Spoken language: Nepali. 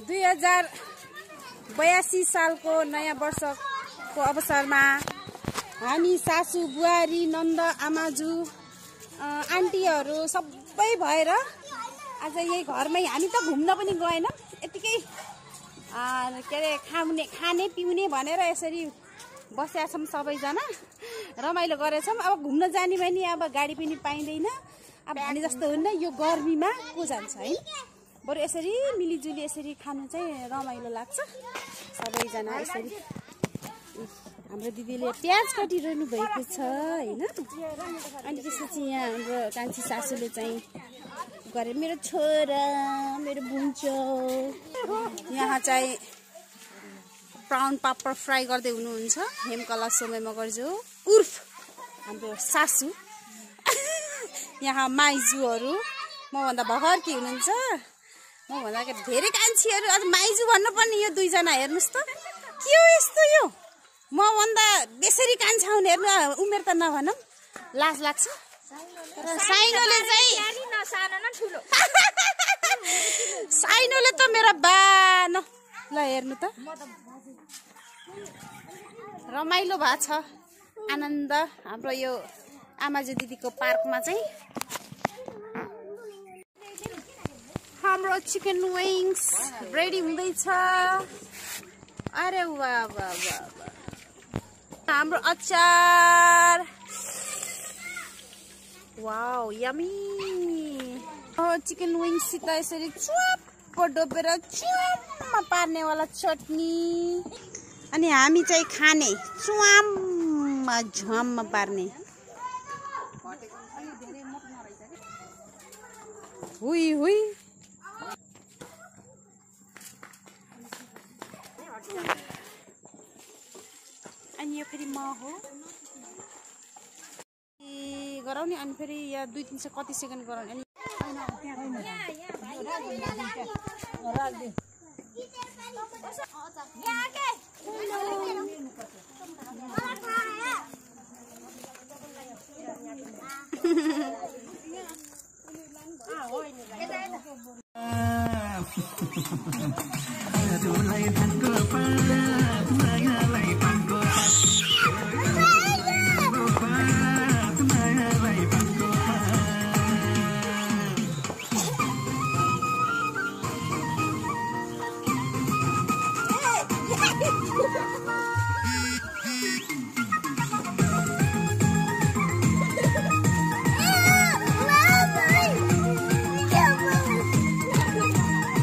2082 सालको नयाँ वर्षको अवसरमा हामी सासू बुहारी नन्द आमाजु आन्टीहरू सबै भएर आज यही घरमै हामी त घुम्न पनि गएन यतिकै के अरे खाने पिउने भनेर यसरी बसेका छौँ सबैजना रमाइलो गरेछौँ। अब घुम्न जाने भने अब गाडी पनि पाइँदैन अब भने जस्तो हुन्न यो गर्मीमा को जान्छ है बरु यसरी मिलिजुली यसरी खानु चाहिँ रमाइलो लाग्छ सबैजना यसरी। हाम्रो दिदीले प्याज काटिरहनु भएको छ हैन अनि त्यसपछि यहाँ हाम्रो कान्छी सासूले चाहिँ गरे मेरो छोरा मेरो बुन्चो यहाँ चाहिँ प्राउन पापड फ्राई गर्दै हुनुहुन्छ हेमकला सोमे मगर्जो उर्फ हाम्रो सासू। यहाँ माइजूहरू मभन्दा भर्खर के हुनुहुन्छ मभन्दा धेरै कान्छीहरू आज माइजू भन्नुपर्ने यो दुईजना हेर्नुहोस् त के हो यस्तो यो मभन्दा बेसरी कान्छा हुने हेर्नु उमेर त नभनौँ लाज लाग्छ। साइनोले चाहिँ साइनोले त मेरो बान ल हेर्नु त रमाइलो भएको छ आनन्द हाम्रो यो आमाजु दिदीको पार्कमा चाहिँ। हाम्रो चिकन विङ्स रेडी हुँदैछ। अरे वाह वाह वाह हाम्रो अचार वाउ यमी चिकन विङ्ससित यसरी चुप्प डोबेर चुम्मा पार्नेवाला चटनी अनि हामी चाहिँ खाने चुवाममा झ्वाममा पार्ने। हुई हुई अनि यो फेरि म हो गराउने अनि फेरि यहाँ 2-3 कति सेकेन्ड गराउने अनि